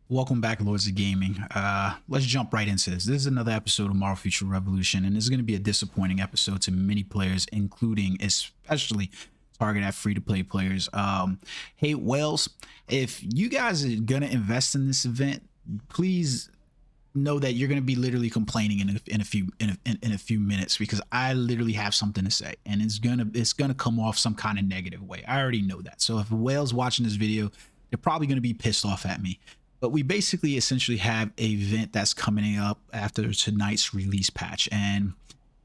Welcome back, Lords of Gaming. Let's jump right into this. This is another episode of Marvel Future Revolution, and this is going to be a disappointing episode to many players, including especially targeted at free-to-play players. Hey, Wales, if you guys are going to invest in this event, please know that you're going to be literally complaining in a few minutes, because I literally have something to say, and it's gonna come off some kind of negative way. I already know that. So if Wales watching this video, they're probably going to be pissed off at me. But we basically essentially have an event that's coming up after tonight's release patch, and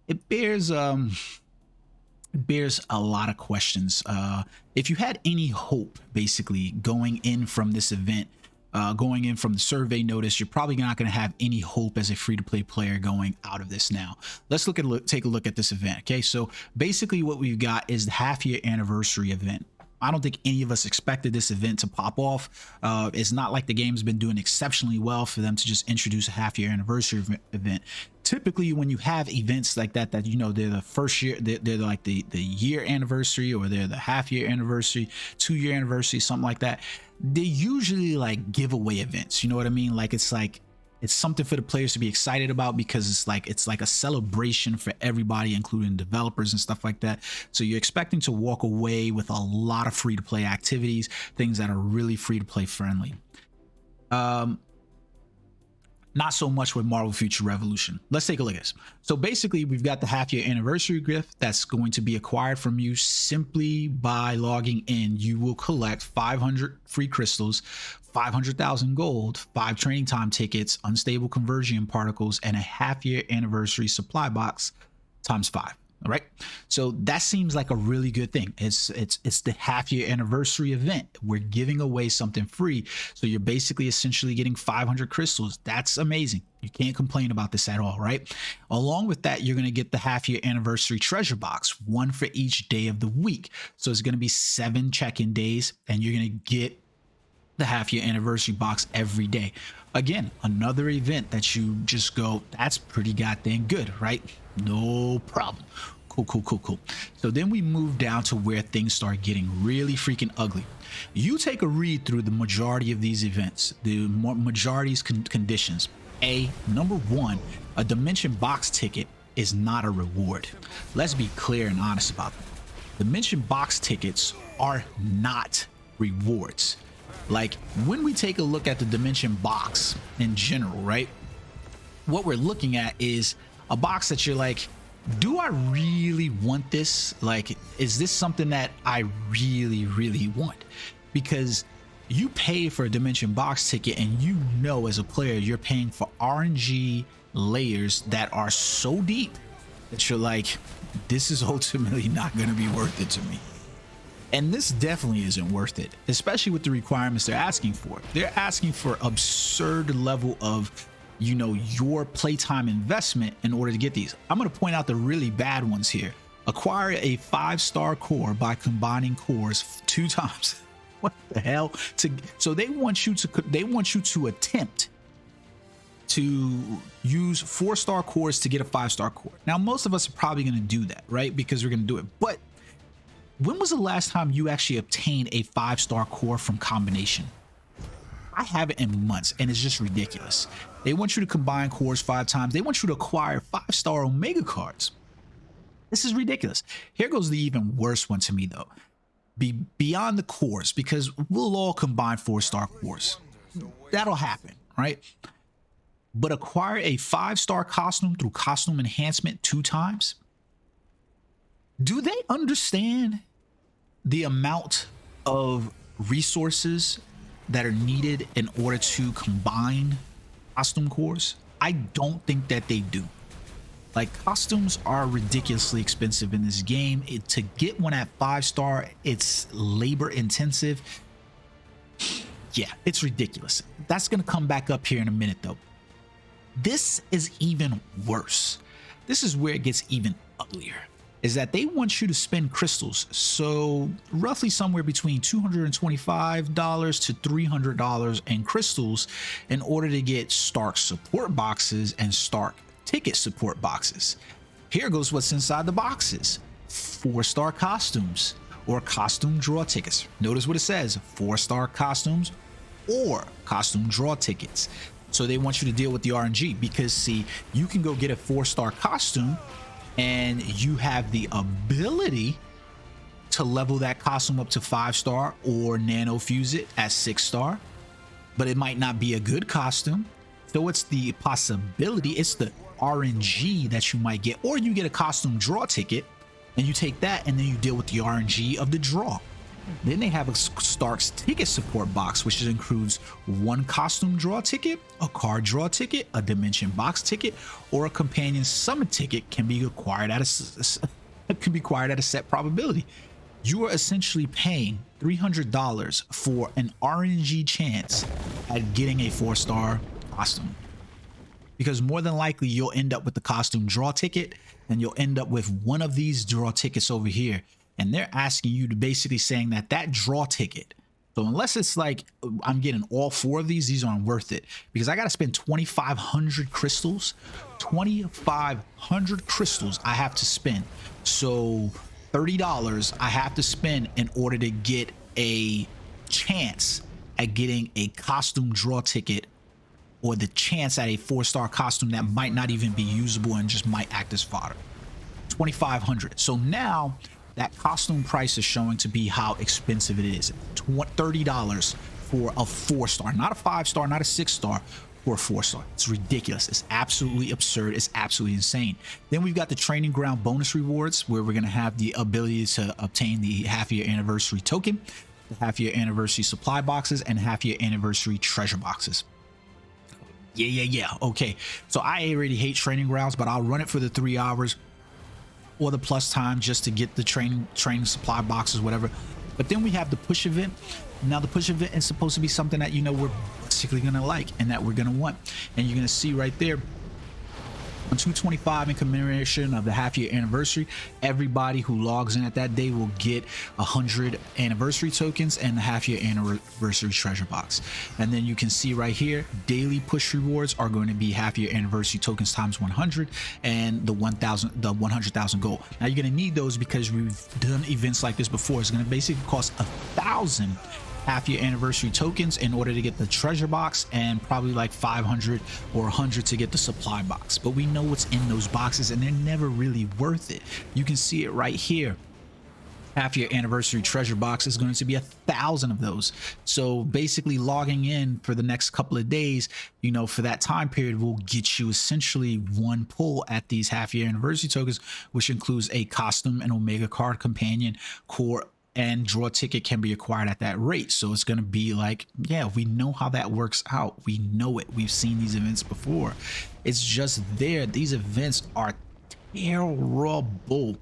it bears a lot of questions. If you had any hope basically going in from this event, going in from the survey notice, you're probably not going to have any hope as a free-to-play player going out of this. Now let's take a look at this event. Okay, so basically what we've got is the half-year anniversary event. I don't think any of us expected this event to pop off. It's not like the game's been doing exceptionally well for them to just introduce a half-year anniversary event. Typically, when you have events like that, you know, they're the first year, they're like the year anniversary, or they're the half-year anniversary, 2-year anniversary, something like that. They usually like giveaway events. You know what I mean? Like it's something for the players to be excited about, because it's like a celebration for everybody, including developers and stuff like that. So you're expecting to walk away with a lot of free to play activities, things that are really free to play friendly. Not so much with Marvel Future Revolution. Let's take a look at this. So basically, we've got the half-year anniversary gift that's going to be acquired from you simply by logging in. You will collect 500 free crystals, 500,000 gold, 5 training time tickets, unstable conversion particles, and a half-year anniversary supply box times 5. All right, so that seems like a really good thing. It's the half-year anniversary event. We're giving away something free, so you're basically essentially getting 500 crystals. That's amazing. You can't complain about this at all, right? Along with that, you're going to get the half-year anniversary treasure box, one for each day of the week. So it's going to be 7 check-in days, and you're going to get the half-year anniversary box every day. Again, another event that you just go, that's pretty goddamn good, right? No problem. Cool. So then we move down to where things start getting really freaking ugly. You take a read through the majority of these events, the majority's conditions. Number 1, a Dimension box ticket is not a reward. Let's be clear and honest about that. Dimension box tickets are not rewards. Like, when we take a look at the Dimension box in general, right, what we're looking at is a box that you're like, do I really want this? Like, is this something that I really want? Because you pay for a Dimension box ticket, and you know as a player you're paying for RNG layers that are so deep that you're like, this is ultimately not going to be worth it to me. And this definitely isn't worth it, especially with the requirements they're asking for. They're asking for absurd level of, you know, your playtime investment in order to get these. I'm going to point out the really bad ones here. Acquire a 5-star core by combining cores 2 times. What the hell? So they want you to attempt to use 4-star cores to get a 5-star core. Now, most of us are probably going to do that, right? Because we're going to do it. But when was the last time you actually obtained a 5-star core from combination? I haven't in months, and it's just ridiculous. They want you to combine cores 5 times. They want you to acquire 5-star Omega cards. This is ridiculous. Here goes the even worse one to me, though. Beyond the cores, because we'll all combine 4-star cores. That'll happen, right? But acquire a 5-star costume through costume enhancement 2 times? Do they understand the amount of resources that are needed in order to combine costume cores? I don't think that they do. Like, costumes are ridiculously expensive in this game. To get one at 5-star, it's labor intensive. Yeah, it's ridiculous. That's gonna come back up here in a minute, though. This is even worse. This is where it gets even uglier. Is that they want you to spend crystals, so roughly somewhere between $225 to $300 in crystals, in order to get Stark support boxes and Stark ticket support boxes. Here goes what's inside the boxes: 4-star costumes or costume draw tickets. Notice what it says: 4-star costumes, or costume draw tickets. So they want you to deal with the RNG, because see, you can go get a 4-star costume and you have the ability to level that costume up to 5-star or nano fuse it at 6-star, but it might not be a good costume. So it's the possibility, it's the RNG that you might get, or you get a costume draw ticket and you take that and then you deal with the RNG of the draw. Then they have a Stark's ticket support box, which includes one costume draw ticket, a card draw ticket, a dimension box ticket, or a companion summon ticket can be acquired at a set probability. You are essentially paying $300 for an RNG chance at getting a 4-star costume, because more than likely you'll end up with the costume draw ticket, and you'll end up with one of these draw tickets over here. And they're asking you to basically saying that draw ticket, so unless it's like I'm getting all 4 of these aren't worth it, because I got to spend 2,500 crystals. 2,500 crystals I have to spend. So $30 I have to spend in order to get a chance at getting a costume draw ticket, or the chance at a 4-star costume that might not even be usable and just might act as fodder. 2,500. So now that costume price is showing to be how expensive it is. $30 for a 4-star, not a 5-star, not a 6-star, for a 4-star. It's ridiculous. It's absolutely absurd. It's absolutely insane. Then we've got the training ground bonus rewards, where we're going to have the ability to obtain the half-year anniversary token, the half-year anniversary supply boxes, and half-year anniversary treasure boxes. Yeah. Okay. So I already hate training grounds, but I'll run it for the 3 hours or the plus time just to get the training supply boxes, whatever. But then we have the push event. Now the push event is supposed to be something that, you know, we're basically gonna like and that we're gonna want. And you're gonna see right there on 225, in commemoration of the half-year anniversary, everybody who logs in at that day will get 100 anniversary tokens and the half-year anniversary treasure box. And then you can see right here, daily push rewards are going to be half-year anniversary tokens times 100 and the 100,000 gold. Now you're going to need those because we've done events like this before. It's going to basically cost 1,000 half-year anniversary tokens in order to get the treasure box, and probably like 500 or 100 to get the supply box. But we know what's in those boxes and they're never really worth it. You can see it right here. Half-year anniversary treasure box is going to be 1,000 of those. So basically logging in for the next couple of days, you know, for that time period, will get you essentially one pull at these half-year anniversary tokens, which includes a costume, an Omega card, companion, core, and draw ticket can be acquired at that rate. So it's going to be like, yeah, we know how that works out. We know it. We've seen these events before. It's just there. These events are terrible.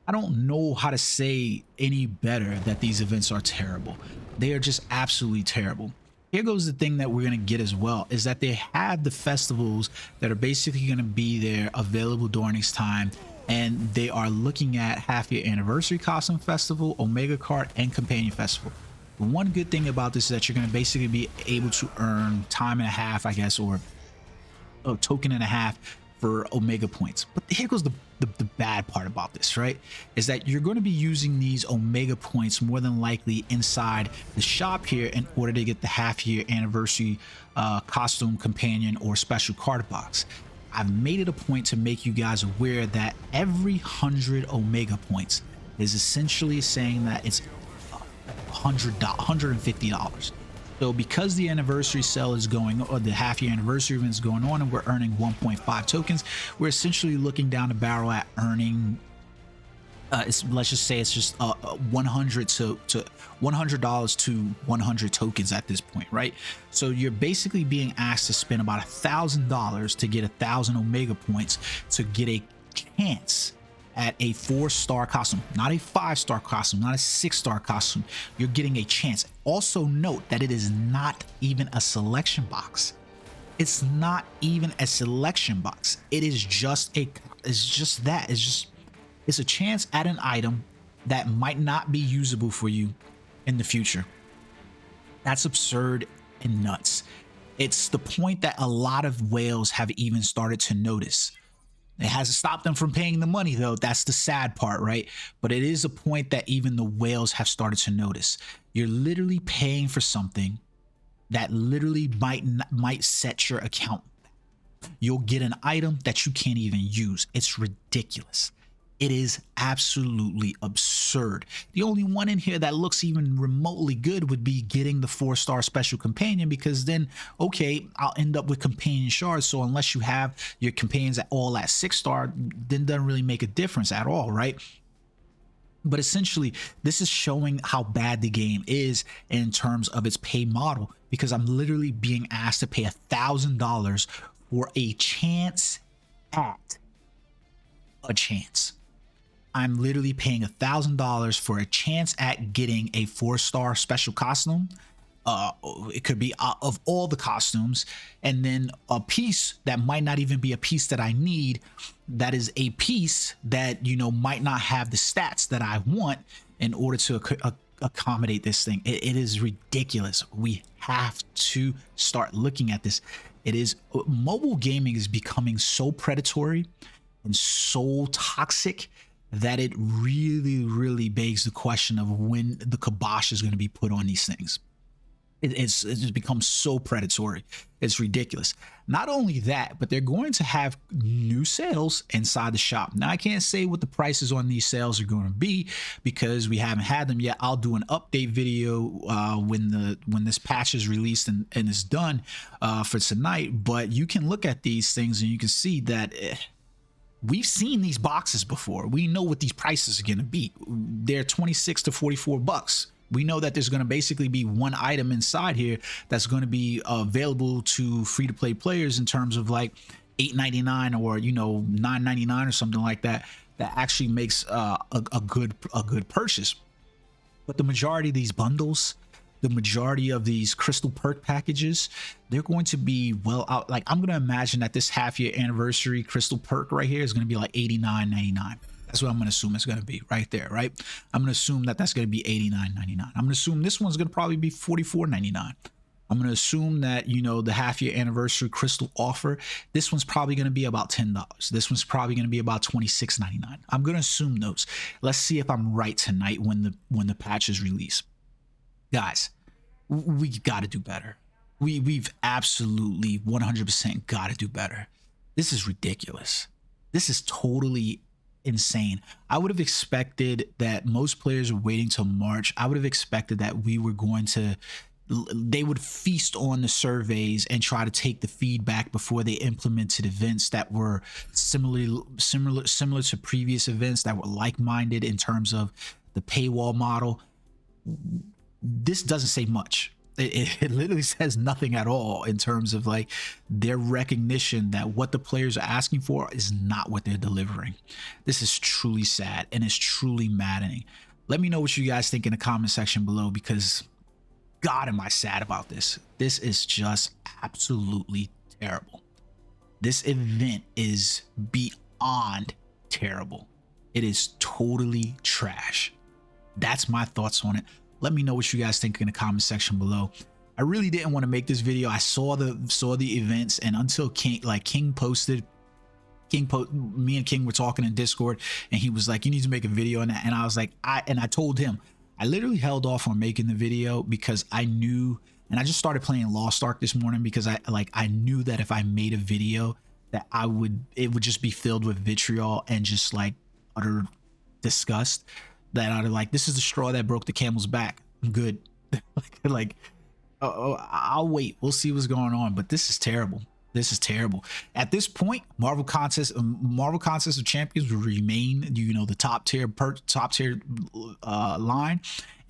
I don't know how to say any better that these events are terrible. They are just absolutely terrible. Here goes the thing that we're going to get as well, is that they have the festivals that are basically going to be there available during this time. And they are looking at half-year anniversary costume festival, Omega card, and companion festival. The one good thing about this is that you're going to basically be able to earn time and a half, I guess, or a token and a half for Omega points. But here goes the bad part about this, right? Is that you're going to be using these Omega points more than likely inside the shop here in order to get the half-year anniversary costume, companion, or special card box. I've made it a point to make you guys aware that every 100 Omega points is essentially saying that it's $150. So because the anniversary sale is going, or the half-year anniversary event is going on, and we're earning 1.5 tokens, we're essentially looking down the barrel at earning, let's just say it's just $100 to 100 tokens at this point, right? So you're basically being asked to spend about $1,000 to get 1,000 Omega points to get a chance at a 4-star costume, not a 5-star costume, not a 6-star costume. You're getting a chance. Also note that it is not even a selection box. It's not even a selection box. It is just it's a chance at an item that might not be usable for you in the future. That's absurd and nuts. It's the point that a lot of whales have even started to notice. It hasn't stopped them from paying the money, though. That's the sad part, right? But it is a point that even the whales have started to notice. You're literally paying for something that literally might set your account. You'll get an item that you can't even use. It's ridiculous. It is absolutely absurd. The only one in here that looks even remotely good would be getting the 4-star special companion, because then, okay, I'll end up with companion shards. So unless you have your companions at all at 6-star, then doesn't really make a difference at all, right? But essentially, this is showing how bad the game is in terms of its pay model, because I'm literally being asked to pay $1,000 for a chance at a chance. I'm literally paying $1,000 for a chance at getting a 4-star special costume. It could be of all the costumes, and then a piece that might not even be a piece that I need, that is a piece that, you know, might not have the stats that I want in order to accommodate this thing. It is ridiculous. We have to start looking at this. It is, mobile gaming is becoming so predatory and so toxic that it really begs the question of when the kibosh is going to be put on these things. It's just become so predatory. It's ridiculous. Not only that, but they're going to have new sales inside the shop. Now, I can't say what the prices on these sales are going to be because we haven't had them yet. I'll do an update video when this patch is released and is done for tonight. But you can look at these things and you can see that we've seen these boxes before. We know what these prices are going to be. They're 26 to 44 bucks. We know that there's going to basically be one item inside here that's going to be available to free-to-play players in terms of like $8.99 or, you know, $9.99 or something like that. That actually makes a good purchase. But the majority of these bundles, the majority of these crystal perk packages, they're going to be well out. Like, I'm going to imagine that this half-year anniversary crystal perk right here is going to be like $89.99. That's what I'm going to assume it's going to be right there, right? I'm going to assume that that's going to be $89.99. I'm going to assume this one's going to probably be $44.99. I'm going to assume that, you know, the half-year anniversary crystal offer, this one's probably going to be about $10. This one's probably going to be about $26.99. I'm going to assume those. Let's see if I'm right tonight when the patch is released. Guys, we got to do better. We've absolutely 100% got to do better. This is ridiculous. This is totally insane. I would have expected that most players are waiting till March. I would have expected that they would feast on the surveys and try to take the feedback before they implemented events that were similar to previous events that were like-minded in terms of the paywall model. This doesn't say much. It literally says nothing at all in terms of like their recognition that what the players are asking for is not what they're delivering. This is truly sad and it's truly maddening. Let me know what you guys think in the comment section below, because God, am I sad about this. This is just absolutely terrible. This event is beyond terrible. It is totally trash. That's my thoughts on it. Let me know what you guys think in the comment section below. I really didn't want to make this video. I saw the events, and until King posted, me and King were talking in Discord, and he was like, "You need to make a video on that." And I was like, I told him, I literally held off on making the video because I knew, and I just started playing Lost Ark this morning because I knew that if I made a video that it would just be filled with vitriol and just like utter disgust. That I'd like, this is the straw that broke the camel's back. I'm good. I'll wait. We'll see what's going on. But this is terrible. This is terrible. At this point, Marvel Contest of Champions will remain, you know, the top tier line,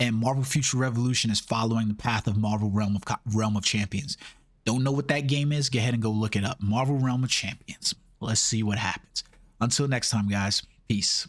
and Marvel Future Revolution is following the path of Marvel Realm of Champions. Don't know what that game is? Go ahead and go look it up. Marvel Realm of Champions. Let's see what happens. Until next time, guys. Peace.